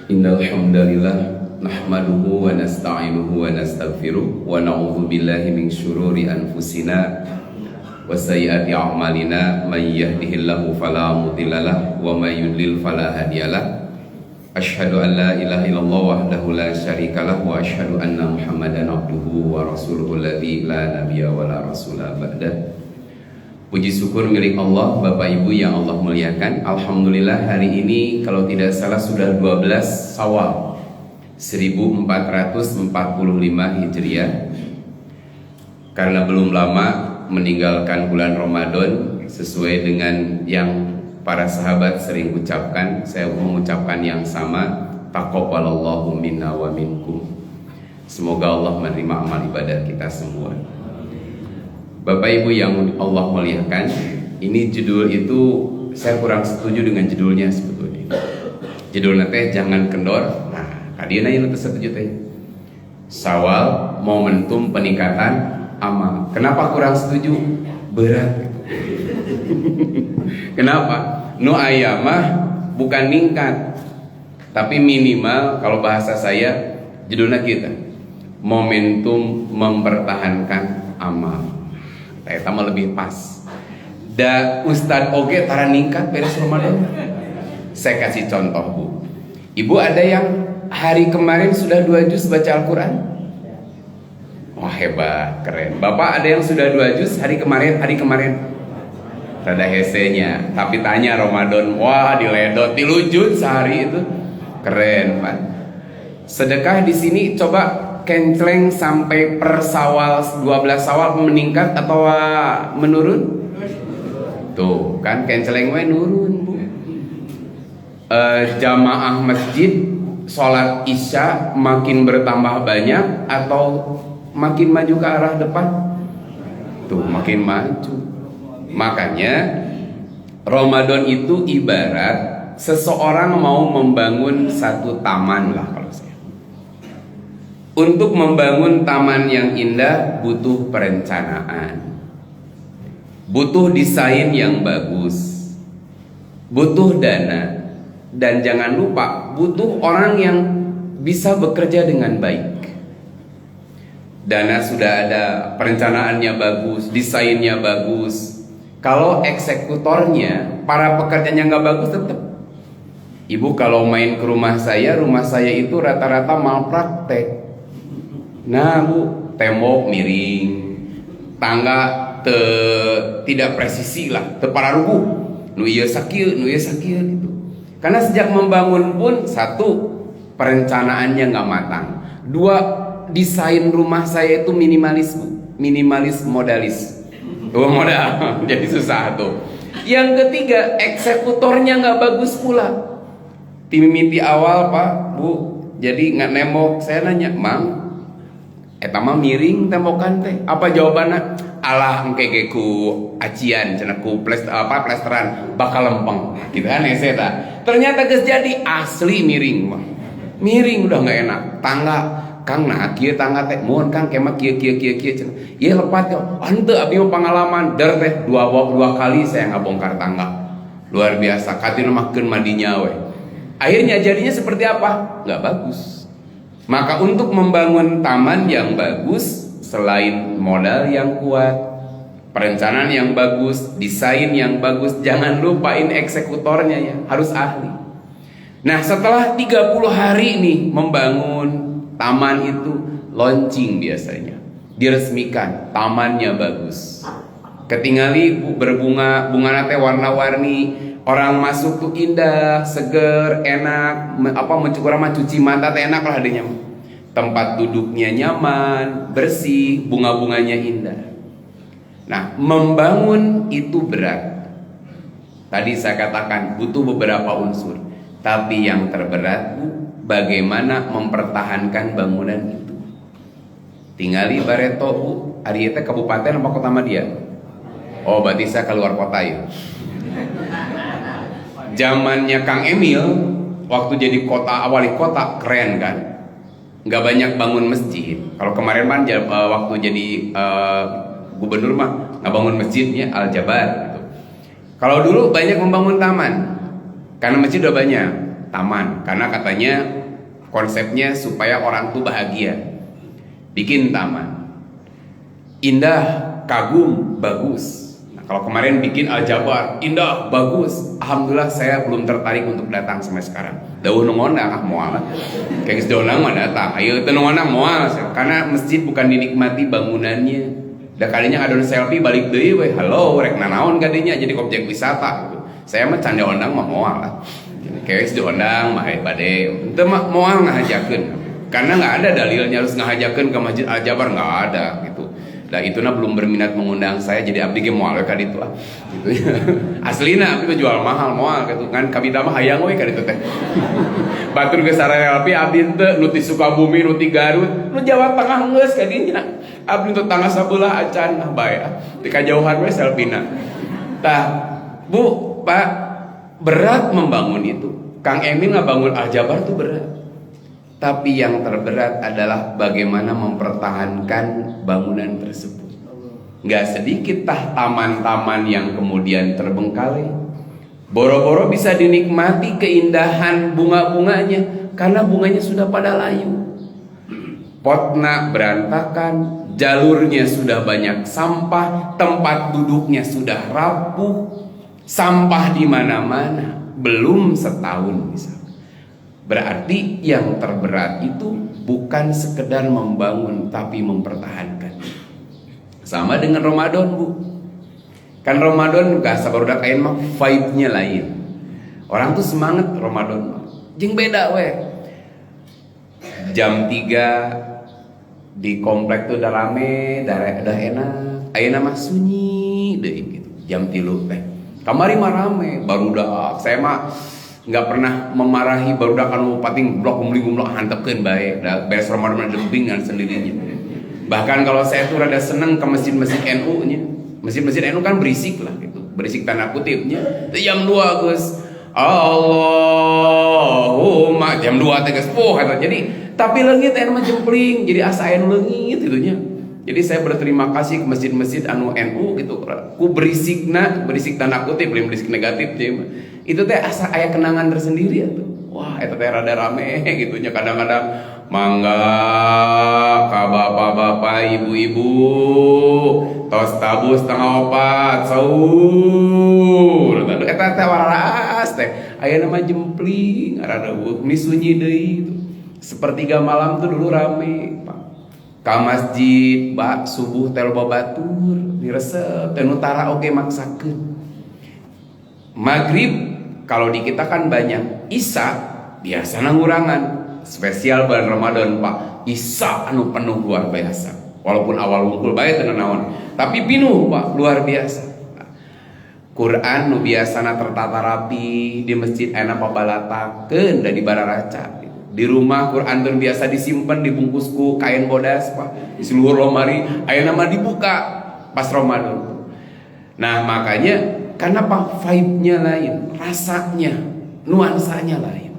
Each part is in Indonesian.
Innal hamdalillah nahmaduhu wa nasta'inuhu wa nastaghfiruh wa na'udzu billahi min syururi anfusina wa sayyiati a'malina may yahdihillahu fala mudhillalah wa may yudlil fala hadiyalah. Asyhadu an la ilaha illallah wahdahu la syarikalah wa asyhadu anna Muhammadan abduhu wa rasuluhu alladzi la nabiyya wa la rasula ba'da. Puji syukur milik Allah, Bapak Ibu yang Allah muliakan. Alhamdulillah hari ini kalau tidak salah sudah 12 Syawal 1445 Hijriah. Karena belum lama meninggalkan bulan Ramadan, sesuai dengan yang para sahabat sering ucapkan, saya mengucapkan yang sama, taqabbalallahu minna wa minkum. Semoga Allah menerima amal ibadah kita semua. Bapak Ibu yang Allah muliakan, ini judul itu saya kurang setuju dengan judulnya sebetulnya. Judulnya teh jangan kendor. Nah, kadina ieu teh setuju teh. Syawal momentum peningkatan amal. Kenapa kurang setuju? Berat. Kenapa? Nu aya mah bukan ningkat, tapi minimal kalau bahasa saya judulnya kita momentum mempertahankan amal. Eta mah lebih pas. Da Ustad oge tara ningkat beres Ramadan. Saya kasih contoh, Bu. Ibu ada yang hari kemarin sudah 2 juz baca Al-Quran? Wah, hebat, keren. Bapak ada yang sudah 2 juz hari kemarin? Rada hesenya, tapi tanya Ramadan, wah diledot 3 juz sehari itu. Keren, Pak. Sedekah di sini coba kencleng sampai per Syawal 12 Syawal meningkat atau menurun? Tuh kan kencleng we nurun, Bu. Jamaah masjid sholat isya makin bertambah banyak atau makin maju ke arah depan? Tuh makin maju. Makanya Ramadan itu ibarat seseorang mau membangun satu taman lah kalau saya. Untuk membangun taman yang indah butuh perencanaan, butuh desain yang bagus, butuh dana, dan jangan lupa butuh orang yang bisa bekerja dengan baik. Dana sudah ada, perencanaannya bagus, desainnya bagus. Kalau eksekutornya, para pekerjanya nggak bagus tetap. Ibu kalau main ke rumah saya itu rata-rata malpraktek. Nah, Bu, tembok miring, tangga tidak presisi lah, tepararugu, nu ieu sakieu gitu. Karena sejak membangun pun, 1, perencanaannya nggak matang. 2, desain rumah saya itu minimalis modalis. Modal, jadi susah tuh. Yang ketiga, eksekutornya nggak bagus pula. Timimiti awal, Pak, Bu, jadi nggak nembok. Saya nanya, Mang, eta mah miring tembokan teh. Apa jawabannya? Alah engke ku acian cenah ku plesteran bakal lempeng. Gitu kan eta. Ternyata geus jadi asli miring mah. Miring udah enggak enak. Tangga Kang nah kieu tangga teh mun Kang kemah kieu cenah. Ieu lepat yo. Henteu abi mah pengalaman der teh dua kali saya ngabongkar tangga. Luar biasa katina mah keun madinya we. Akhirnya jadinya seperti apa? Enggak bagus. Maka untuk membangun taman yang bagus, selain modal yang kuat, perencanaan yang bagus, desain yang bagus, jangan lupain eksekutornya ya, harus ahli. Nah, setelah 30 hari nih membangun taman itu, launching biasanya, diresmikan, tamannya bagus. Ketingali berbunga, bunga teh warna-warni, orang masuk tuh indah, seger, enak, mencuci mata teh enak lah adanya. Tempat duduknya nyaman, bersih, bunga-bunganya indah. Nah, membangun itu berat. Tadi saya katakan butuh beberapa unsur. Tapi yang terberat, bagaimana mempertahankan bangunan itu. Tingali Bareto, Bu, ari teh kabupaten apa kota Madia? Oh, berarti saya keluar kota ya. Zamannya Kang Emil, waktu jadi wali kota, keren kan? Nggak banyak bangun masjid. Kalau kemarin kan waktu jadi gubernur mah nggak bangun masjidnya Al Jabar gitu. Kalau dulu banyak membangun taman. Karena masjid udah banyak, taman. Karena katanya konsepnya supaya orang tuh bahagia. Bikin taman. Indah, kagum, bagus. Nah, kalau kemarin bikin Al-Jabar, indah, bagus. Alhamdulillah saya belum tertarik untuk datang sampai sekarang. Dauh nongondang moal. Kayak sedonang mah datang. Ayo teu nongondang moal. Karena masjid bukan dinikmati bangunannya. Da kalinya ngadon selfie balik deui we. Halo, rek nanaon kadinya jadi objek wisata gitu. Saya mah canda ondang mah moal lah. Kayak sedondang mah bade. Teu mah moal ngahajakeun. Karena nggak ada dalilnya harus ngahajakeun ke Masjid Al-Jabar, nggak ada gitu. Nah ituna belum berminat mengundang saya jadi abdi ge moal ka ditu ah. Gitu ya. Aslina abdi jual mahal moal gitu kan kabita mah hayang we ka ditu teh. Batur geus saraya tapi abdi teu nu ti Sukabumi nu ti Garut nu Jawa Tengah geus ka dinya. Abdi teu tangga sabelah acan ah bae. Ti kajauhan we selfina. Tah Bu, Pak, berat membangun itu. Kang Emil ngabangun Al-Jabar tuh berat. Tapi yang terberat adalah bagaimana mempertahankan bangunan tersebut. Nggak sedikit taman-taman yang kemudian terbengkalai. Boro-boro bisa dinikmati keindahan bunga-bunganya karena bunganya sudah pada layu. Potna berantakan, jalurnya sudah banyak sampah, tempat duduknya sudah rapuh, sampah di mana-mana. Belum setahun misalnya. Berarti yang terberat itu bukan sekedar membangun tapi mempertahankan. Sama dengan Ramadan, Bu. Kan Ramadan gak sabar udah kain mah vibe-nya lain. Orang tuh semangat Ramadan. Jeung beda we. Jam 3 di komplek tuh udah rame, udah enak. Ayeuna mah sunyi deh gitu. Jam 3 teh. Kamari mah rame, baru udah saya mah nggak pernah memarahi barudak anu pating blok gumblok hantepkeun bae da beres Ramadan dempingan sendirinya. Bahkan kalau saya tuh rada seneng ke masjid-masjid NU nya. Masjid-masjid NU kan berisik lah gitu. Berisik tanda kutipnya. Jam 2 geus Allahumma jam 2 teh geus kata. Jadi tapi leungit anu mah jempling jadi asa anu leungit gitu nya. Jadi saya berterima kasih ke masjid-masjid anu NU gitu. Ku berisik tanda kutip, belum berisik negatif ya. Itu teh asa aya kenangan tersendiri ya tuh. Wah, eta teh rada rame gitu nya kadang-kadang mangga ka bapak-bapak, ibu-ibu, tos tabu 3:30 saur. Eta teh wararas teh. Aya nama jempling, rada sunyi deui gitu. Sepertiga malam tuh dulu rame, Pak. Ka masjid bak subuh teh loba batur diresep teh utara oge maksakeun. Maghrib kalau di kita kan banyak. Isya biasa ngurangan. Spesial bulan Ramadan Pak. Isya anu penuh luar biasa. Walaupun awal wungkul bae teu naon, tapi pinuh Pak luar biasa. Quran nu biasana tertata rapi di masjid aya pabalatakeun da di bararaca. Di rumah Quran teh biasa disimpan dibungkus ku kain bodas Pak. Di seluruh lemari aya nama dibuka pas Ramadan. Nah, makanya karena apa? Vibe-nya lain, rasanya, nuansanya lain,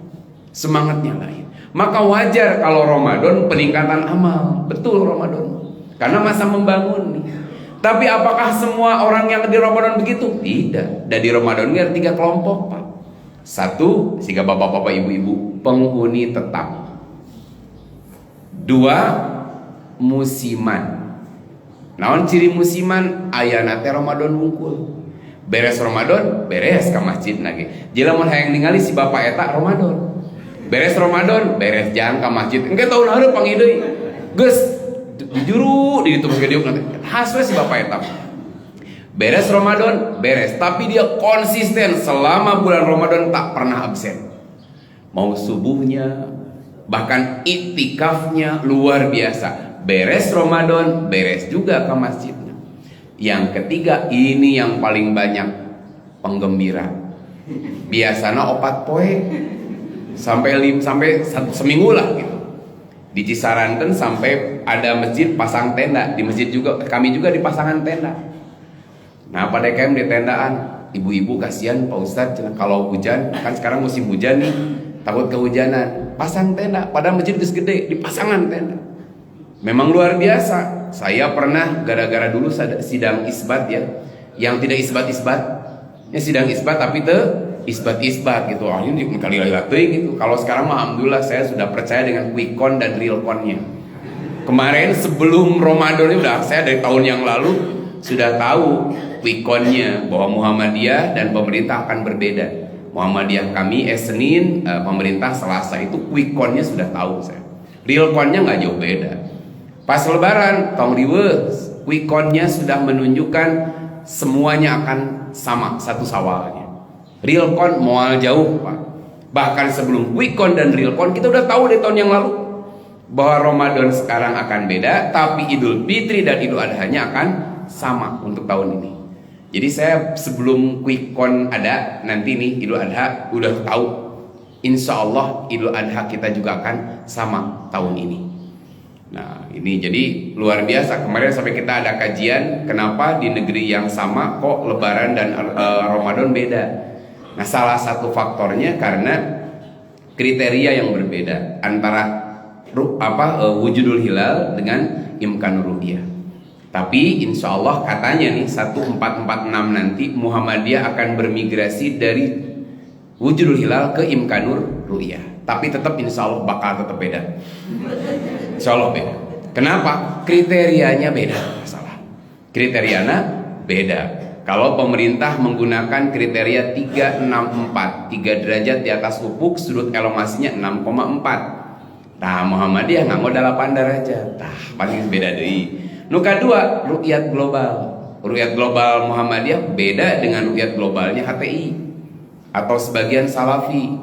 semangatnya lain. Maka wajar kalau Ramadan peningkatan amal. Betul Ramadan. Karena masa membangun nih. Tapi apakah semua orang yang di Ramadan begitu? Tidak. Dan di Ramadan ini ada 3 kelompok Pak. 1, sehingga bapak-bapak ibu-ibu penghuni tetap. 2, musiman. Naon ciri musiman? Ayana teh Ramadan wungkul. Beres Ramadan, beres ke masjid lagi. Jika mau hayang ningali si bapak eta Ramadan. Beres Ramadan, beres jangan ke masjid. Engke tahun hareup panggil deui. Geus dijuru di ditu ke diuk nanti. Haswe si bapak eta. Beres Ramadan, beres. Tapi dia konsisten selama bulan Ramadan tak pernah absen. Mau subuhnya, bahkan iktikafnya luar biasa. Beres Ramadan, beres juga ke masjidnya. Yang ketiga, ini yang paling banyak, penggembira. Biasanya 4 poe sampai seminggu lah gitu. Di Cisaranten sampai ada masjid pasang tenda. Di masjid juga kami juga dipasangan tenda. Nah pada KM di tendaan, ibu-ibu kasihan Pak Ustadz kalau hujan, kan sekarang musim hujan nih, takut kehujanan, pasang tenda. Padahal masjid gede, dipasangan tenda. Memang luar biasa. Saya pernah gara-gara dulu sidang isbat ya, yang tidak isbat-isbat, ya sidang isbat tapi isbat gitu. Ini kali gitu. Kalau sekarang mah alhamdulillah saya sudah percaya dengan quick count dan real count-nya. Kemarin sebelum Ramadan ini saya dari tahun yang lalu sudah tahu quick count-nya bahwa Muhammadiyah dan pemerintah akan berbeda. Muhammadiyah kami Senin, pemerintah Selasa, itu quick count-nya sudah tahu saya. Real count-nya nggak jauh beda. Pas Lebaran tahun riwe, quick count-nya sudah menunjukkan semuanya akan sama satu Syawalnya. Real count mual jauh Pak. Bahkan sebelum quick count dan real count kita udah tahu dari tahun yang lalu bahwa Ramadan sekarang akan beda, tapi Idul Fitri dan Idul Adha-nya akan sama untuk tahun ini. Jadi saya sebelum quick count ada, nanti nih Idul Adha udah tahu. Insya Allah Idul Adha kita juga akan sama tahun ini. Nah ini jadi luar biasa. Kemarin sampai kita ada kajian kenapa di negeri yang sama kok Lebaran dan Ramadan beda. Nah salah satu faktornya karena kriteria yang berbeda antara wujudul hilal dengan imkanur ru'yah. Tapi insya Allah katanya nih 1446 nanti Muhammadiyah akan bermigrasi dari wujudul hilal ke imkanur ru'yah. Tapi tetap insya Allah bakal tetap beda. Insya Allah beda. Kenapa? Kriterianya beda. Masalah. Kriterianya beda. Kalau pemerintah menggunakan kriteria 364, 3 derajat di atas ufuk, sudut elongasinya 6,4. Nah Muhammadiyah nggak mau 8 derajat. Nah paling beda deh. Nuka dua, ru'yat global. Ru'yat global Muhammadiyah beda dengan ru'yat globalnya HTI atau sebagian Salafi.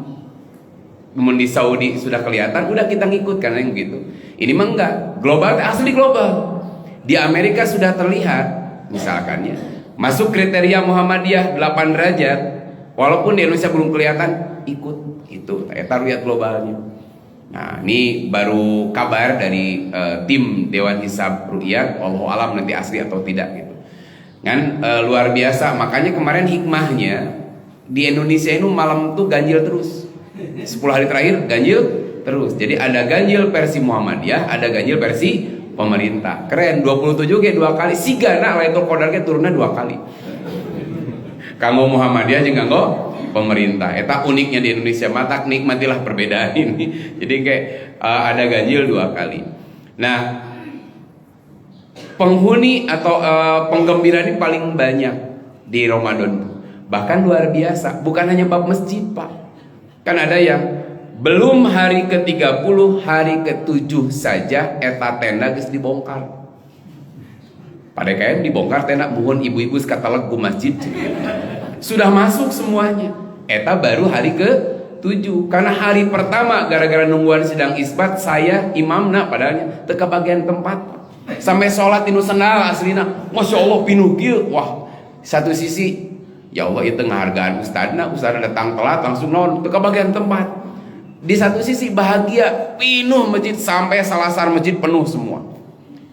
Namun di Saudi sudah kelihatan, udah kita ngikut karena yang gitu. Ini mah enggak, global asli global. Di Amerika sudah terlihat, misalkan ya, masuk kriteria Muhammadiyah 8 derajat, walaupun di Indonesia belum kelihatan, ikut itu. Eta ru'yat globalnya. Nah ini baru kabar dari tim Dewan Hisab Ru'yat, wallahu alam nanti asli atau tidak gitu kan. Luar biasa. Makanya kemarin hikmahnya di Indonesia ini malam tuh ganjil terus 10 hari terakhir ganjil terus. Jadi ada ganjil versi Muhammadiyah, ada ganjil versi pemerintah. Keren. 27 ke 2 kali sigana Lailatul Qadar ke turunnya 2 kali. Kanggo Muhammadiyah jeung kanggo pemerintah. Eta uniknya di Indonesia, mata nikmatilah perbedaan ini. Jadi kayak ada ganjil 2 kali. Nah, penghuni atau penggembira ini paling banyak di Ramadan. Bahkan luar biasa, bukan hanya bab masjid Pak. Kan ada yang belum hari ke-30, hari ke-7 saja eta tenda geus dibongkar. Pada kayak dibongkar tenda, mohon ibu-ibu sekataleg ku masjid. Sudah masuk semuanya. Eta baru hari ke-7. Karena hari pertama gara-gara nungguan sidang isbat, saya imamna padahalnya teka bagian tempat. Sampai sholat inu sendal aslina. Masya Allah pinuh kieu. Wah, satu sisi ya Allah itu ngehargaan ustadna datang telat langsung naon teka bagian tempat. Di satu sisi bahagia, pinuh masjid sampai salasar masjid penuh semua.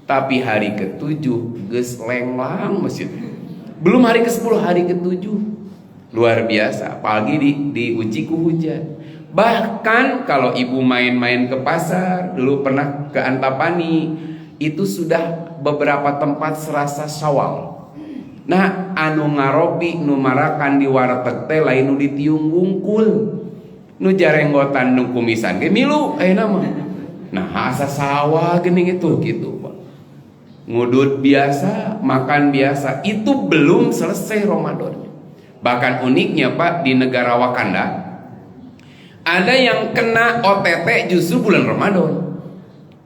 Tapi hari ke-7 geus lenglang masjid. Belum hari ke-10, hari ke-7. Luar biasa, apalagi diuji ku hujan. Bahkan kalau ibu main-main ke pasar, dulu pernah ke Antapani, itu sudah beberapa tempat serasa Syawal. Nah, anu ngarobi nu marakan di warteg teh lain nu ditiung wungkul. Nu jarenggotan nu kumisan ge milu ayeuna mah. Nah, asa sawah geuning itu gitu, Pak. Ngudut biasa, makan biasa, itu belum selesai Ramadannya. Bahkan uniknya Pak, di negara Wakanda ada yang kena OTT justru bulan Ramadan.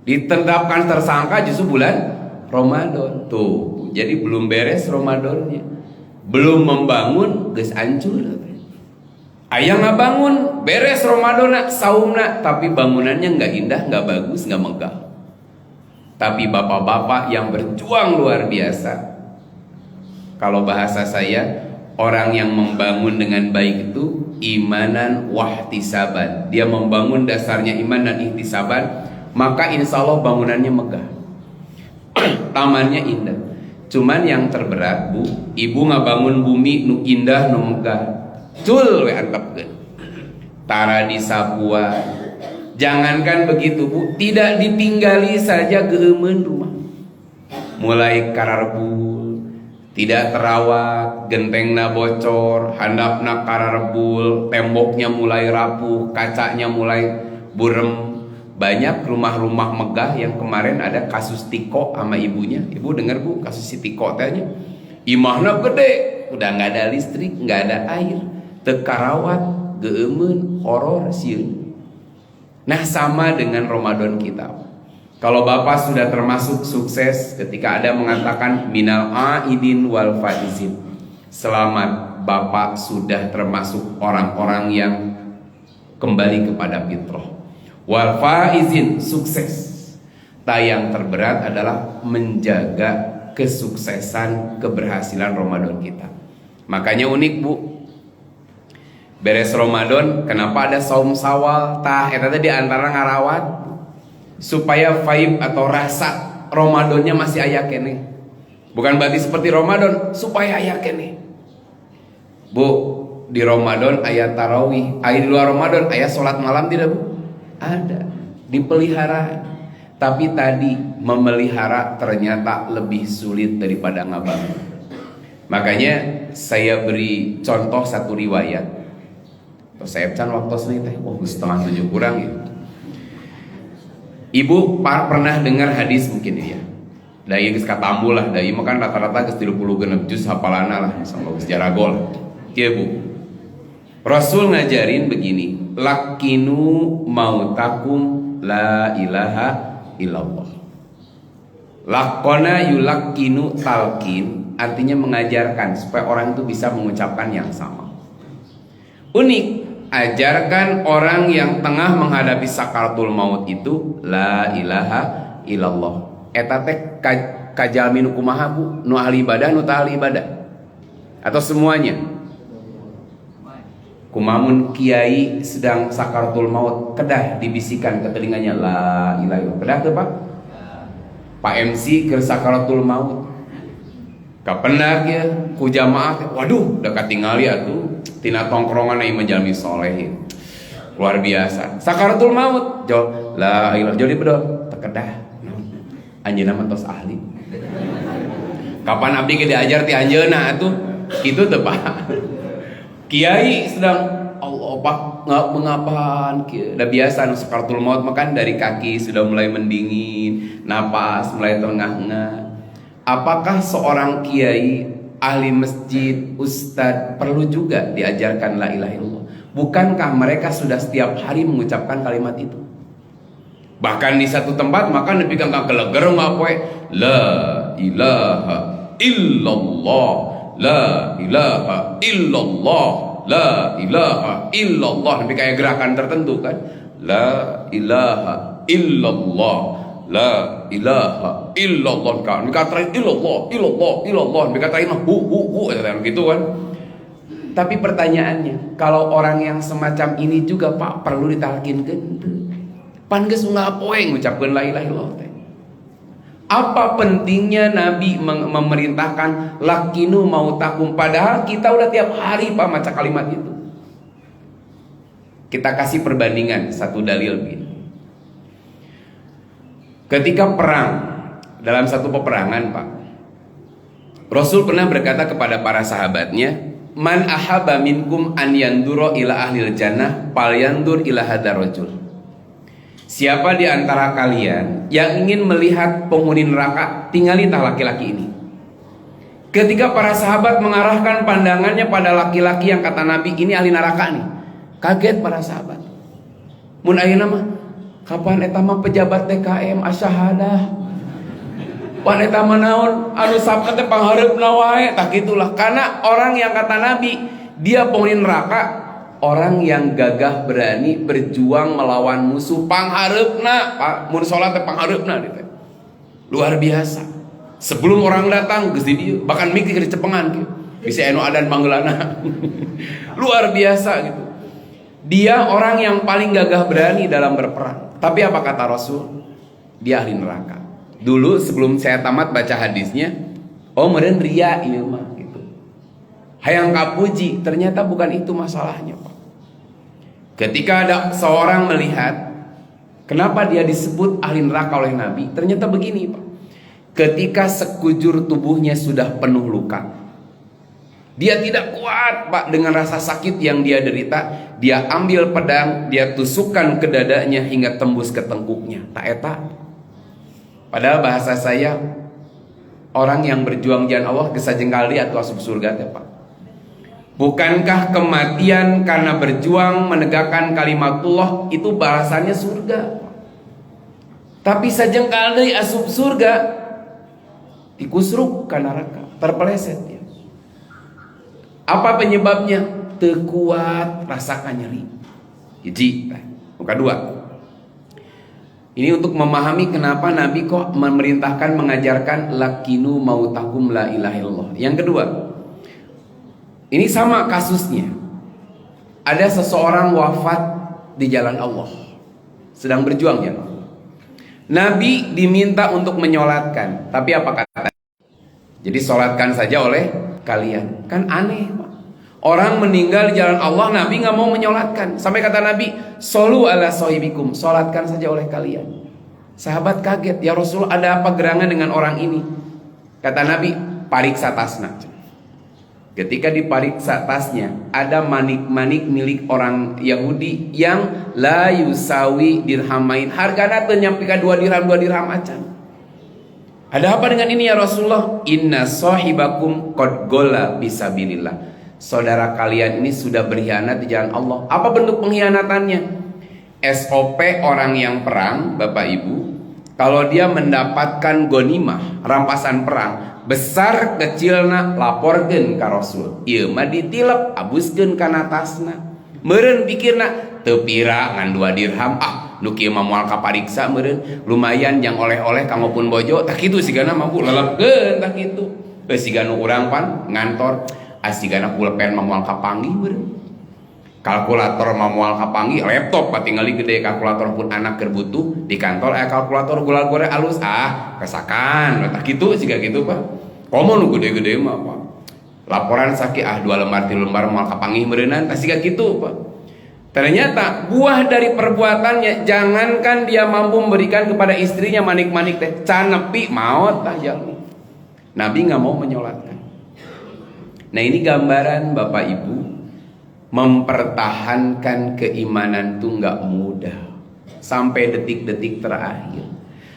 Ditetapkan tersangka justru bulan Ramadan. Tuh, jadi belum beres Ramadannya. Belum membangun geus hancur. Aya ngabangun, beres Ramadan saumna, tapi bangunannya nggak indah, nggak bagus, nggak megah. Tapi bapak-bapak yang berjuang luar biasa. Kalau bahasa saya, orang yang membangun dengan baik itu imanan wahtisaban. Dia membangun dasarnya iman dan ihtisaban, maka insya Allah bangunannya megah. Tamannya indah. Cuman yang terberat Bu, ibu ngabangun bumi nu indah nu megah. Cul we antepkeun. Tara di Sabua. Jangankan begitu Bu, tidak ditinggali saja geumeun rumah. Mulai kararbul, tidak terawat, gentengna bocor, handapna kararebul, temboknya mulai rapuh, kacanya mulai burem. Banyak rumah-rumah megah yang kemarin ada kasus Tiko sama ibunya. Ibu dengar bu kasus si Tiko tanya, imahna gede, udah nggak ada listrik, nggak ada air, tekarawat, geueun, horor sieun. Nah sama dengan Ramadan kita. Kalau Bapak sudah termasuk sukses ketika ada mengatakan minal aidin wal faizin, selamat, Bapak sudah termasuk orang-orang yang kembali kepada fitrah. Wal faizin, sukses. Yang terberat adalah menjaga kesuksesan, keberhasilan Ramadan kita. Makanya unik bu, beres Ramadan kenapa ada saum sawal? Eta teh diantara ngarawat supaya vibe atau rasa Ramadannya masih aya keneh. Bukan berarti seperti Ramadan, supaya aya keneh. Bu, di Ramadan aya tarawih, aya di luar Ramadan aya salat malam tidak bu? Ada, dipelihara. Tapi tadi memelihara ternyata lebih sulit daripada ngabangun. Makanya saya beri contoh satu riwayat. Saya can waktu ini teh, 6:30 kurang gitu. Ibu pernah dengar hadis mungkin ya. Dai geus katambul lah, dai mah kan rata-rata geus 36 juz hafalana lah, sama geus jaragol. Kieu Bu. Rasul ngajarin begini, lakinu mautakum la ilaha illallah. Lakona yulakinu talkin, artinya mengajarkan supaya orang itu bisa mengucapkan yang sama. Unik, ajarkan orang yang tengah menghadapi sakaratul maut itu la ilaha illallah. Eta teh kajalmi nu kumaha Bu? Nu ahli ibadah, nu tah ahli ibadah? Atau semuanya? Kumamun kiai sedang sakaratul maut, kedah dibisikan ke telinganya la ilaha illallah. Kedah tuh Pak? Pak MC ke sakaratul maut. Kapenak ya ku jamaah, waduh udah katingali atuh tina tongkrongan ieu menjalmi soleh. Luar biasa. Sakaratul maut, jawab la ilaha jadi bedol tekedah. Anjeunna mah tos ahli. Kapan abdi ge diajar ti anjeunna atuh? Kitu teu Pak. Kiai sedang Allah Pak mengapaan udah biasa nu sakaratul maut makan dari kaki sudah mulai mendingin, napas mulai terengah-engah. Apakah seorang kiai, ahli masjid, ustadz perlu juga diajarkan la ilaha illallah? Bukankah mereka sudah setiap hari mengucapkan kalimat itu? Bahkan di satu tempat maka nepi kang keleger ngapoe la ilaha illallah, la ilaha illallah, la ilaha illallah. Nepi kayak gerakan tertentu kan, la ilaha illallah, la ilaha illallah. Kan dikatain illallah, illallah, illallah, dikatain hu gitu kan. Tapi pertanyaannya, kalau orang yang semacam ini juga Pak perlu ditalkinkeun? Pan geus ngapoe ngucapkeun la ilaha illallah teh. Apa pentingnya Nabi memerintahkan lakinu mautakum, padahal kita udah tiap hari Pak maca kalimat itu. Kita kasih perbandingan satu dalil begini. Ketika perang, dalam satu peperangan Pak, Rasul pernah berkata kepada para sahabatnya, man ahabba minkum an yanduro ila ahlil jannah fal yandur ila hadar rajul. Siapa di antara kalian yang ingin melihat penghuni neraka, tinggalin laki-laki ini. Ketika para sahabat mengarahkan pandangannya pada laki-laki yang kata Nabi ini ahli neraka nih, kaget para sahabat. Mun ayeuna mah kapan eta mah pejabat TKM asyahadah, pan eta mah naon anu sabda teh panghareupna wae, tah gitulah. Karena orang yang kata Nabi dia penghuni neraka, orang yang gagah berani berjuang melawan musuh panghareupna, mun salat teh panghareupna gitu. Luar biasa. Sebelum orang datang geus di dieu, bahkan mikir di cepengan gitu. Bisa anu adan panggeulana. Luar biasa gitu. Dia orang yang paling gagah berani dalam berperang. Tapi apa kata Rasul? Dia ahli neraka. Dulu sebelum saya tamat baca hadisnya, oh meureun ria ieu mah gitu. Hayang kapuji, ternyata bukan itu masalahnya, Pak. Ketika ada seorang melihat kenapa dia disebut ahli neraka oleh Nabi, ternyata begini Pak. ketika sekujur tubuhnya sudah penuh luka. Dia tidak kuat Pak dengan rasa sakit yang dia derita. Dia ambil pedang, dia tusukkan ke dadanya hingga tembus ke tengkuknya. Tak eta. Padahal bahasa saya, orang yang berjuang jalan Allah gesajengkal dia atau asup surga teh Pak. Bukankah kematian karena berjuang menegakkan kalimatullah itu balasannya surga? Tapi sajengkal deui asup surga dikusruk ka neraka, terpeleset dia. Apa penyebabnya? Teu kuat rasakan nyeri. Hiji. Yang kedua, ini untuk memahami kenapa Nabi kok memerintahkan mengajarkan lakinu mautakum la ilaha illallah. Yang kedua, ini sama kasusnya. Ada seseorang wafat di jalan Allah, sedang berjuang ya. Nabi diminta untuk menyolatkan, tapi apa kata? Jadi solatkan saja oleh kalian. Kan aneh Pak. Orang meninggal di jalan Allah, Nabi nggak mau menyolatkan. Sampai kata Nabi, solu ala sohibikum, solatkan saja oleh kalian. Sahabat kaget, ya Rasul, ada apa gerangan dengan orang ini? Kata Nabi, pariksa tasna. Ketika dipariksa tasnya, ada manik-manik milik orang Yahudi yang la yusawi dirhamain. Hargana teu nyampi ka 2 dirham acan. Ada apa dengan ini ya Rasulullah? Inna sahibakum qad gola bisabilillah. Saudara kalian ini sudah berkhianat di jalan Allah. Apa bentuk pengkhianatannya? SOP orang yang perang, Bapak Ibu, kalau dia mendapatkan gonimah, rampasan perang, besar kecilna laporkeun ka Rasul. Ieu mah ditilep abuskeun kana tasna. Meureun pikirna teu pira ngan 2 dirham, nu kieu mah moal kapariksa meureun, lumayan yang oleh-oleh kanggo pun bojo, tak kitu sigana mah Bu lelepkeun tak kitu. Geus sigana urang pan ngantor, asigana pulpen mah moal kapanggih meureun. Kalkulator mah moal kapanggih, laptop mah tinggali gede, kalkulator pun anak keur butuh di kantor kalkulator gula-gula alus kesakan, tak kitu siga kitu Pak. Komo nu gede-gede mah Pak. Laporan sakit 2 lembar 3 lembar moal kapanggih meureunan, tak siga kitu Pak. Ternyata buah dari perbuatannya, jangankan dia mampu memberikan kepada istrinya manik-manik teh, can nepi maot tah jalmi. Nabi nggak mau menyolatkan. Nah ini gambaran Bapak Ibu, mempertahankan keimanan tuh nggak mudah sampai detik-detik terakhir.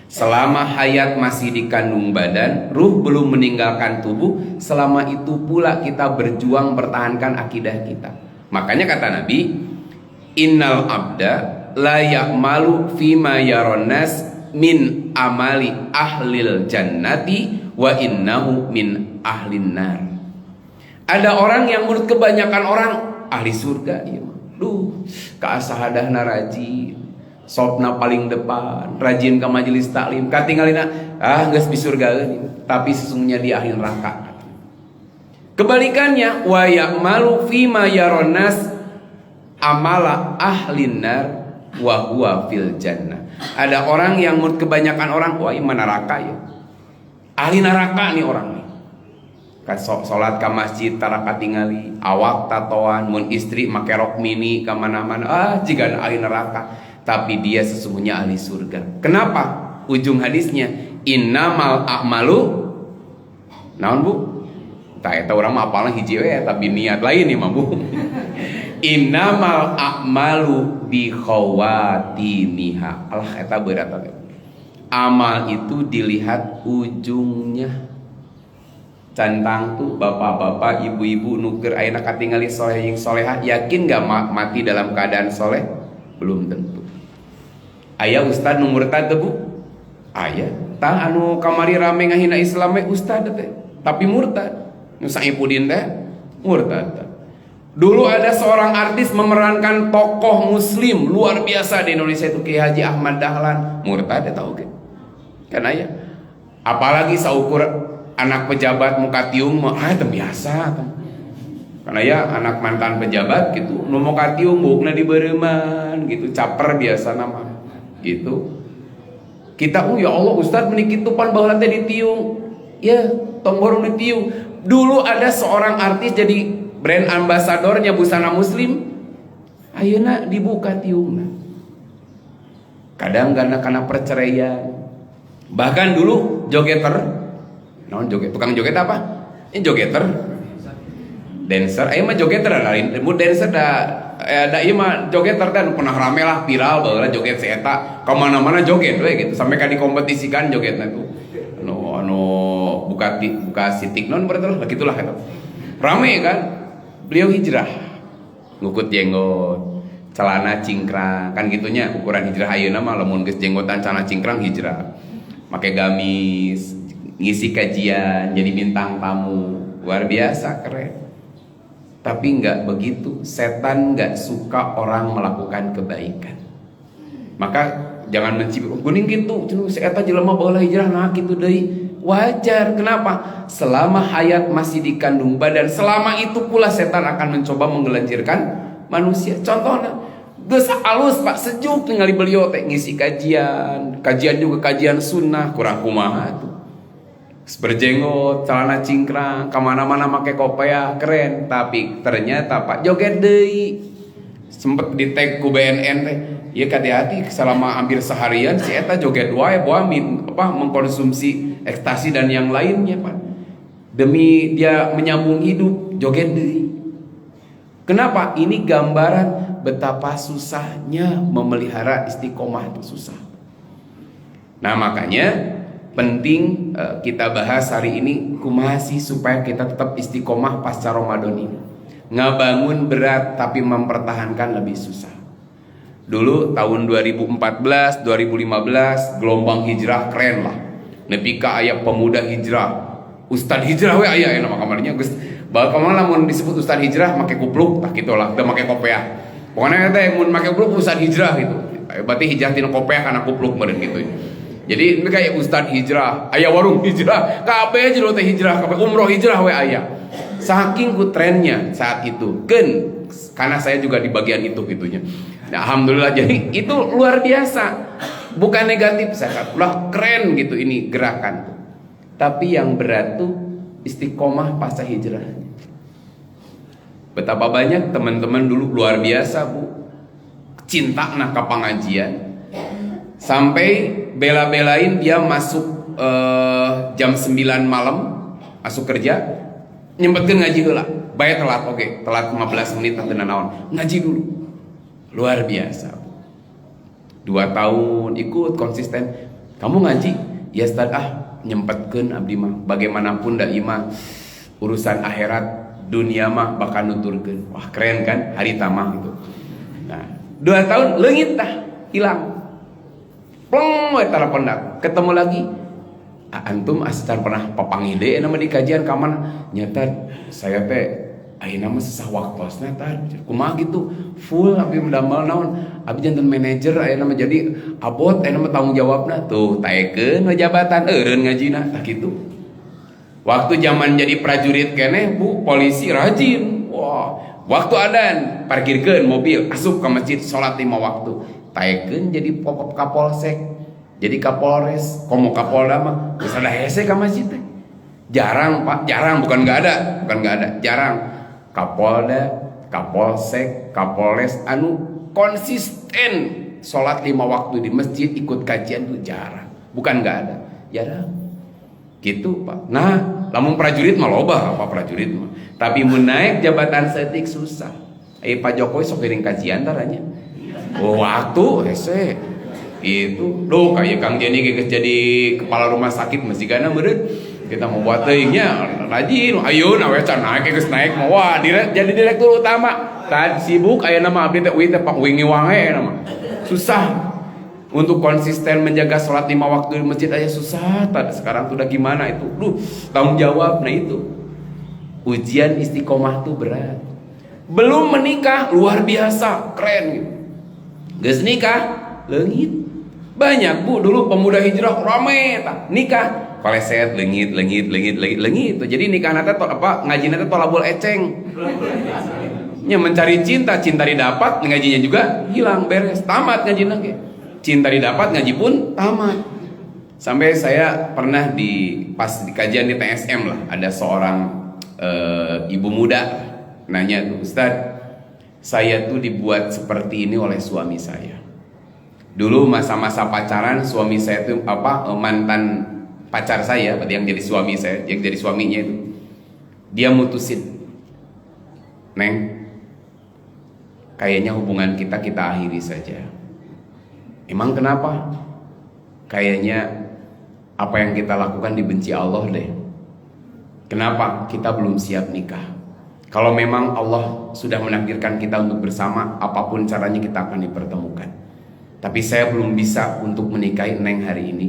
Selama hayat masih dikandung badan, ruh belum meninggalkan tubuh, selama itu pula kita berjuang pertahankan akidah kita. Makanya kata Nabi, innal abda la ya'malu fima yaronas min amali ahlil jannati wa innahu min ahlin nar. Ada orang yang menurut kebanyakan orang ahli surga, iya mah. Duh, kaasahadahna rajin, sopna paling depan, rajin ke majelis taklim, katinggalina geus di surga euy, tapi sesungguhnya di ahli neraka. Kebalikannya, wa ya'malu fima yaronas amala ahlin nar wa huwa fil jannah. Ada orang yang menurut kebanyakan orang, wah iman neraka ya. Ahli neraka nih orang nih. Salat ka masjid taraka tingali, awak tatoan, mun istri make rok mini ka mana-mana, jiga ahli neraka. Tapi dia sesungguhnya ahli surga. Kenapa? Ujung hadisnya, innamal a'malu naon Bu? Tah eta urang mah apalna hiji we, tapi niat lain nih mah Bu. Innamal a'malu bi khawatimiha. Allah eta berat. Amal itu dilihat ujungnya. Cantang tuh bapak-bapak, ibu-ibu nuker ayeuna katingali soleh jeung solehah, yakin gak mati dalam keadaan soleh? Belum tentu. Aya ustad nu murtad teh Bu? Aya. Tah anu kamari rame ngahina Islam ustad teh, tapi murtad. Nu Saipudin teh murtad. Dulu ada seorang artis memerankan tokoh muslim luar biasa di Indonesia itu Kiai Haji Ahmad Dahlan, murtad tahu ke? Kan aya. Apalagi saukur anak pejabat muka tiung mah teu biasa tah. Karena ya anak mantan pejabat gitu, nu muka tiung bukna dibeureman gitu, caper biasa nama. Gitu. Kita ya Allah Ustaz meuni kitu pan baheula teh ditiung. Ya, tong borong ditiung. Dulu ada seorang artis jadi brand ambasadornya busana muslim. Ayeuna dibuka tiungna. Kadang karena perceraian. Bahkan dulu jogeter, non joget, tukang joget apa? Ini jogeter, dancer. Ayo mah jogeter lain. Dancer da ieu mah jogeter dan pernah rame lah viral baheula joget si eta kemana-mana joget we gitu sampai ka dikompetisikan jogetna tuh. Anu buka sitik non berarti lah gitulah eta. Rame kan? Beliau hijrah. Ngukut jenggot, celana cingkrang, kan gitunya ukuran hijrah ayeuna mah lamun geus jenggotan celana cingkrang hijrah. Pakai gamis, ngisi kajian, jadi bintang tamu, luar biasa keren. Tapi nggak begitu, setan nggak suka orang melakukan kebaikan. Maka jangan mencibir, kuning gitu, setan jelema baheula hijrah nah kitu deui. Wajar, kenapa? Selama hayat masih dikandung badan, selama itu pula setan akan mencoba menggelincirkan manusia. Contohnya, geus alus Pak, sejuk ningali beliau teh ngisi kajian juga kajian sunnah, kurang kumaha tuh. Berjenggot, celana cingkrang, kemana-mana make kopiah, keren. Tapi ternyata Pak joget deui. Sempet di tag ku BNN teh. Ya hati-hati selama hampir seharian si eta joget wae mengkonsumsi ekstasi dan yang lainnya Pak. Demi dia menyambung hidup, joget deui. Kenapa? Ini gambaran betapa susahnya memelihara istiqomah itu susah. Nah makanya penting kita bahas hari ini kumaha sih supaya kita tetap istiqomah pasca Ramadan ini. Ngabangun berat tapi mempertahankan lebih susah. Dulu tahun 2014, 2015 gelombang hijrah keren lah. Nepi ka aya pemuda hijrah. Ustad hijrah we aya nama kamarnya geus. Bakal lamun disebut ustad hijrah make kupluk tah kitu lah, teu make kopiah. Pokona teh mun make kupluk ustad hijrah gitu. Berarti hijrah tina kopiah kana kupluk meureun gitu. Jadi ini kayak ustad hijrah, aya warung hijrah, kabeh jero teh hijrah, kabeh umroh hijrah we aya. Saking ku trennya saat itu. Karena saya juga di bagian itu gitunya. Nah, alhamdulillah jadi itu luar biasa. Bukan negatif saya lah keren gitu ini gerakan. Tapi yang berat tuh istiqomah pasca hijrah. Betapa banyak teman-teman dulu luar biasa Bu. Cinta nak ke pengajian. Sampai bela-belain dia masuk jam 9 malam masuk kerja nyempetkeun ngaji heula. Bae telat oke, telat 15 menit teh naon. Ngaji dulu. Luar biasa. 2 tahun ikut konsisten. Kamu ngaji? Ya Ustaz, nyempetkeun abdi mah. Bagaimanapun da imah urusan akhirat dunia mah bakal nuturkeun. Wah, keren kan? Hari tamah gitu. Nah, 2 tahun leungit tah hilang. Pleng we tara pendak. Ketemu lagi. Antum asal pernah papangide nama di kajian ka mana? Nyata saya teh ayeuna mah sesah waktosna tah. Kumaha gitu? Full abdi mendamel naon? Abdi janten manajer ayeuna mah jadi abot ayeuna mah tanggung jawabna tuh taekeun jabatan eureun ngajina tah kitu. Waktu zaman jadi prajurit keneh Bu, polisi rajin. Wah, waktu adzan parkirkeun mobil, asup ke masjid salat 5 waktu. Taekeun jadi kapolsek. Jadi kapolres, komo kapolda mah geus ada hese ka masjid teh. Jarang Pak, jarang bukan enggak ada, jarang. Kapolda, kapolsek, kapolres anu konsisten salat 5 waktu di masjid ikut kajian tuh jarang. Bukan enggak ada, jarang. Gitu Pak. Nah, lamun prajurit mah loba apa prajurit mah. Tapi mun naik jabatan setik susah. Pak Jokowi sok kiring kajian taranya. Oh, waktu hese. Itu loh kayak Kang Jenny geus jadi kepala rumah sakit masih gana meureun kita mau buat teuingnya rajin ayeuna we can naik geus naik mah wah jadi direktur utama kan sibuk ayeuna mah abdi teh Pak wingi wange nama susah untuk konsisten menjaga sholat 5 waktu di masjid aja susah tadi sekarang tuh udah gimana itu tanggung jawab. Nah itu ujian istiqomah tuh berat. Belum menikah luar biasa keren gitu geus nikah leungit. Banyak Bu dulu pemuda hijrah rame tak nikah paleset leungit. Jadi nikah nate apa ngajina teh tolabul eceng. Nya mencari cinta didapat ngajinya juga hilang beres tamat ngajina ge. Cinta didapat ngaji pun tamat. Sampai saya pernah pas di kajian di TSM lah ada seorang ibu muda nanya tuh Ustaz, saya tuh dibuat seperti ini oleh suami saya. Dulu masa-masa pacaran suami saya itu mantan pacar saya, yang jadi suami saya, yang jadi suaminya itu, dia mutusin, Neng, kayaknya hubungan kita akhiri saja. Emang kenapa? Kayaknya apa yang kita lakukan dibenci Allah deh. Kenapa? Kita belum siap nikah. Kalau memang Allah sudah menakdirkan kita untuk bersama, apapun caranya kita akan dipertemukan. Tapi saya belum bisa untuk menikahi Neng hari ini,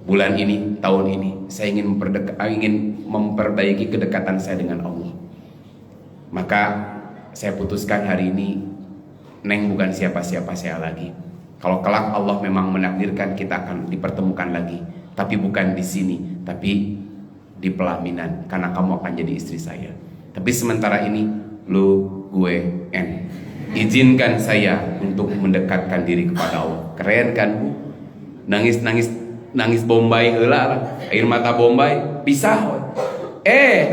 bulan ini, tahun ini. Saya ingin memperbaiki kedekatan saya dengan Allah. Maka saya putuskan hari ini, Neng bukan siapa-siapa saya lagi. Kalau kelak Allah memang menakdirkan kita akan dipertemukan lagi, tapi bukan di sini, tapi di pelaminan, karena kamu akan jadi istri saya. Tapi sementara ini, lu, gue, izinkan saya untuk mendekatkan diri kepada Allah. Keren kan, Bu? Nangis Bombay heula lah, air mata Bombay pisah.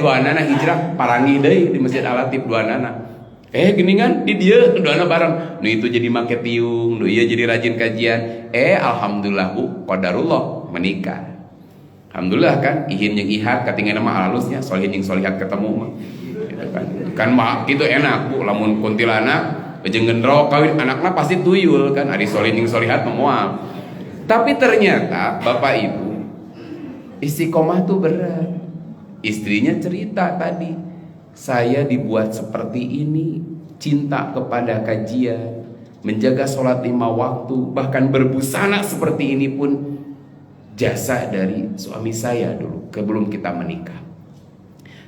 Dua anak hijrah parangi deui di Masjid Al-Latif dua anak. Geningan di dia dua anak bareng. Nu itu jadi make tiung, nu iya jadi rajin kajian. Alhamdulillah Bu, qadarullah menikah. Alhamdulillah kan, ihin jeung ihad katinggana mah halusnya, solihin jeung solihat ketemu mah. Gitu kan. Kan mah kitu enak Bu, lamun kuntilanak jeung gendro kawin anakna pasti tuyul kan, ari solihin jeung solihat mah moal. Tapi ternyata Bapak Ibu, istiqomah tuh berat. Istrinya cerita tadi, saya dibuat seperti ini, cinta kepada kajian, menjaga sholat 5 waktu, bahkan berbusana seperti ini pun jasa dari suami saya dulu, sebelum kita menikah.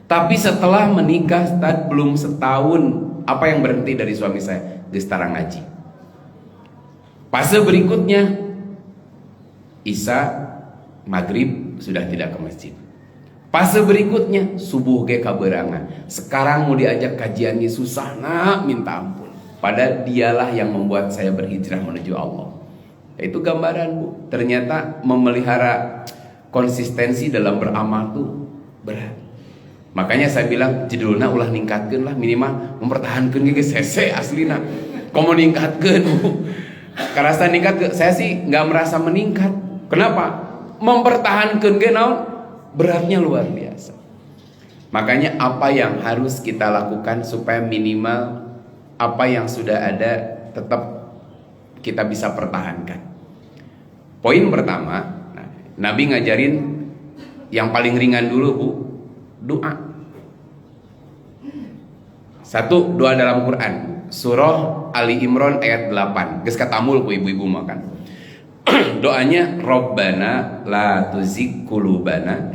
Tapi setelah menikah, belum setahun, apa yang berhenti dari suami saya? Gestara ngaji. Fase berikutnya, Isya, Maghrib sudah tidak ke masjid. Fase berikutnya, subuh ge kaberangan. Sekarang mau diajak kajiannya susah, minta ampun. Padahal dialah yang membuat saya berhijrah menuju Allah. Itu gambaran Bu. Ternyata memelihara konsistensi dalam beramal tuh berat. Makanya saya bilang judulnya ulah ningkatkeun lah, minimal mempertahankan ge sese aslina. Komo ningkatkeun Bu. Karasa ningkat, saya sih nggak merasa meningkat. Kenapa? Mempertahankan ge naon? Beratnya luar biasa. Makanya apa yang harus kita lakukan supaya minimal apa yang sudah ada tetap kita bisa pertahankan. Poin pertama, Nabi ngajarin yang paling ringan dulu Bu, doa. Satu, doa dalam Quran, surah Ali Imran ayat 8. Geus katamul ku ibu-ibu makan. Doanya, Rabbana la tuzigh qulubana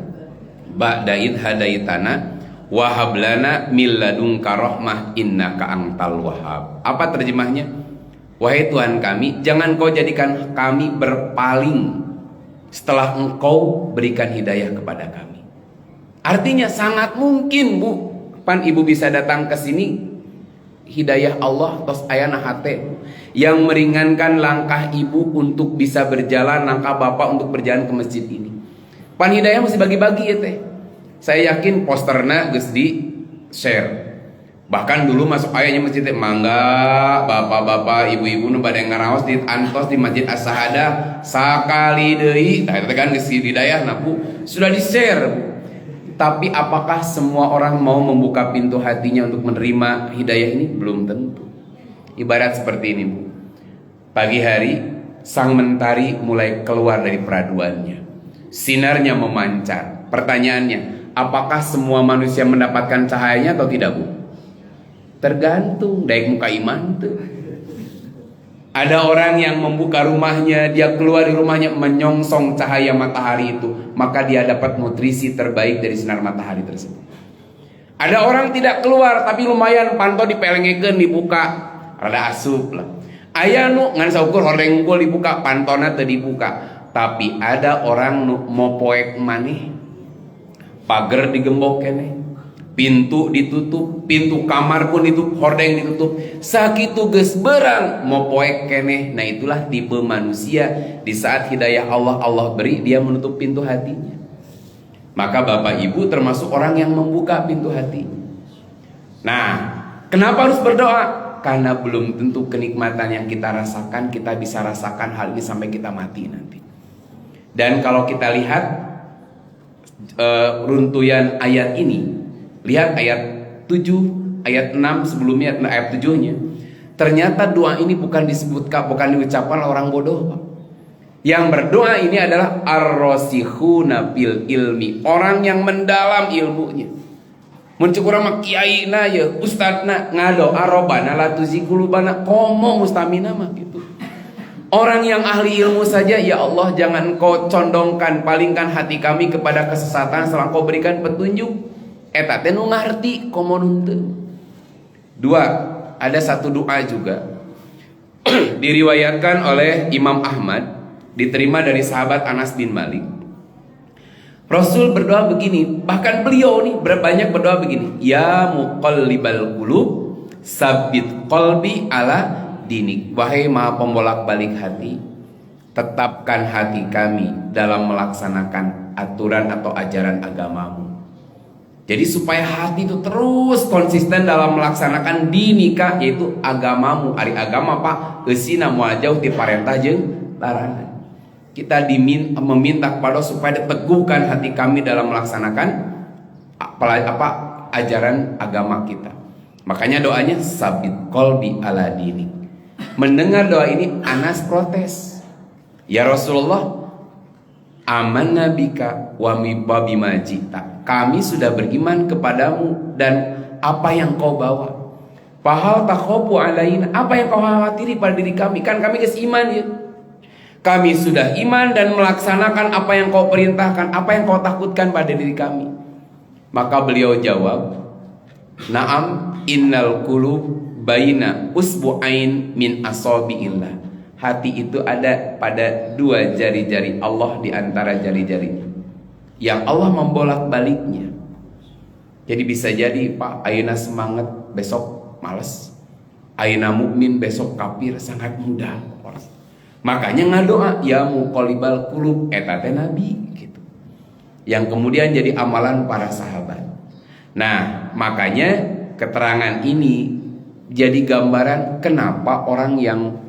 ba'da id hadaitana wa hab lana min ladunka rahmah innaka antal wahhab. Apa terjemahnya? Wahai Tuhan kami, jangan kau jadikan kami berpaling setelah engkau berikan hidayah kepada kami. Artinya sangat mungkin Bu, pan ibu bisa datang ke sini, hidayah Allah tos ayana hate yang meringankan langkah ibu untuk bisa berjalan, langkah bapak untuk berjalan ke masjid ini. Pan hidayah mesti bagi-bagi ya teh. Saya yakin posterna geus di share. Bahkan dulu masuk ayahnya masjid teh, mangga bapak-bapak, ibu-ibu nu bade ngaraos di antos di Masjid As-Sahadah sakali deui. Tah eta kan geus hidayahna Bu, sudah di share Bu. Tapi apakah semua orang mau membuka pintu hatinya untuk menerima hidayah ini? Belum tentu. Ibarat seperti ini Bu. Pagi hari sang mentari mulai keluar dari peraduannya. Sinarnya memancar. Pertanyaannya, apakah semua manusia mendapatkan cahayanya atau tidak Bu? Tergantung daik muka iman tuh. Ada orang yang membuka rumahnya, dia keluar di rumahnya menyongsong cahaya matahari itu, maka dia dapat nutrisi terbaik dari sinar matahari tersebut. Ada orang tidak keluar tapi lumayan pantau dipelengekeun dibuka, rada asup lah. Aya nu ngan saukur hordeng unggul dibuka, pantona teu dibuka. Tapi ada orang nu mau poek maneh, pagar digembok keneh, pintu ditutup, pintu kamar pun ditutup, hordeng ditutup, sakitu geus berang mau poek keneh. Nah itulah tipe manusia di saat hidayah Allah beri, dia menutup pintu hatinya. Maka Bapak Ibu termasuk orang yang membuka pintu hati. Nah, kenapa harus berdoa? Karena belum tentu kenikmatan yang kita rasakan kita bisa rasakan hal ini sampai kita mati nanti. Dan kalau kita lihat runtuyan ayat ini, lihat ayat 7, ayat 6 sebelumnya, ayat 7-nya. Ternyata doa ini bukan diucapkan orang bodoh, Pak. Yang berdoa ini adalah ar-rasikhuna fil ilmi, orang yang mendalam ilmunya. Mencukura mak kiai na ya, ustadna ngado arobana la tuzikulubana komo mustamina mah gitu. Orang yang ahli ilmu saja, ya Allah jangan kau condongkan, palingkan hati kami kepada kesesatan setelah kau berikan petunjuk. Eta teh nu ngarti komo nunteu. Dua, ada satu doa juga diriwayatkan oleh Imam Ahmad, diterima dari sahabat Anas bin Malik. Rasul berdoa begini, bahkan beliau nih banyak berdoa begini, ya muqallibal qulub sabbit qalbi ala dinik. Wahai maha pembolak-balik hati, tetapkan hati kami dalam melaksanakan aturan atau ajaran agamamu. Jadi supaya hati itu terus konsisten dalam melaksanakan dinika, yaitu agamamu. Ari agama Pak, eusina moal jauh ti parentah jeung larangan. Kita meminta kepada supaya diteguhkan hati kami dalam melaksanakan ajaran agama kita. Makanya doanya sabit qalbi ala dinik. Mendengar doa ini Anas protes, ya Rasulullah, amanna bika wa bima jita. Kami sudah beriman kepadamu dan apa yang kau bawa. Fahal takhofu alaina, apa yang kau khawatiri pada diri kami? Kan kami geus iman ya. Kami sudah iman dan melaksanakan apa yang kau perintahkan, apa yang kau takutkan pada diri kami. Maka beliau jawab, na'am innal qulub baina usbu'ain min asabiillah. Hati itu ada pada dua jari-jari Allah di antara jari-jarinya, yang Allah membolak-baliknya. Jadi bisa jadi Pak, ayeuna semangat besok malas, ayeuna mukmin besok kafir, sangat mudah. Makanya ngadoa ya muqallibal qulub, eta teh nabi gitu. Yang kemudian jadi amalan para sahabat. Nah, makanya keterangan ini jadi gambaran kenapa orang yang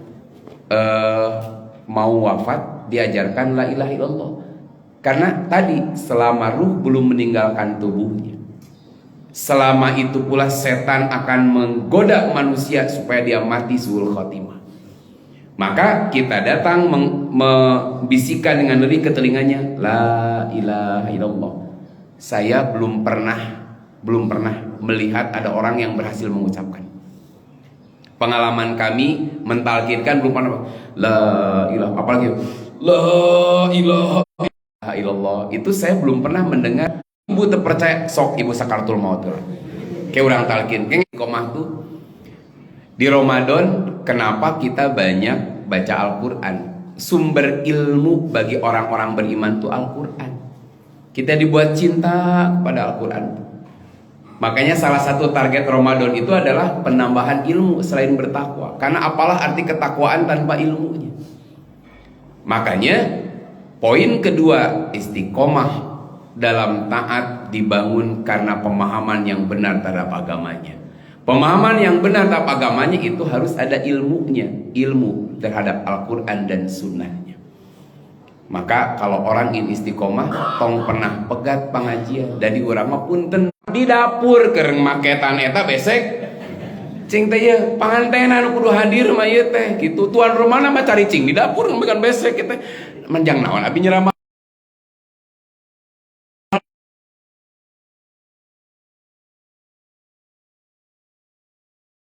mau wafat diajarkan la ilaha illallah. Karena tadi selama ruh belum meninggalkan tubuhnya, selama itu pula setan akan menggoda manusia supaya dia mati suul khotimah. Maka kita datang membisikkan dengan lirih ke telinganya, la ilaha illallah. Saya belum pernah melihat ada orang yang berhasil mengucapkan. Pengalaman kami mentalkinkan belum pernah la ilaha, apalagi la ilaha illallah. Itu saya belum pernah mendengar. Ibu terpercaya sok ibu sakaratul maut lah. Kayak orang talkin, kayak komah tuh. Di Ramadan, kenapa kita banyak baca Al-Quran? Sumber ilmu bagi orang-orang beriman itu Al-Quran. Kita dibuat cinta kepada Al-Quran. Makanya salah satu target Ramadan itu adalah penambahan ilmu selain bertakwa. Karena apalah arti ketakwaan tanpa ilmunya. Makanya poin kedua, istiqomah dalam taat dibangun karena pemahaman yang benar terhadap agamanya. Pemahaman yang benar terhadap agamanya itu harus ada ilmunya, ilmu terhadap Al-Quran dan sunnahnya. Maka kalau orang ingin istiqomah, tong pernah pegat pengajian. Dari urang mah punten di dapur kereng maketan eta besek. Cing teh ya pangantenan kudu hadir mah ieu teh gitu. Tuan rumahna mah cari cing di dapur ngombegan besek kita. Menjang naon abi nyerama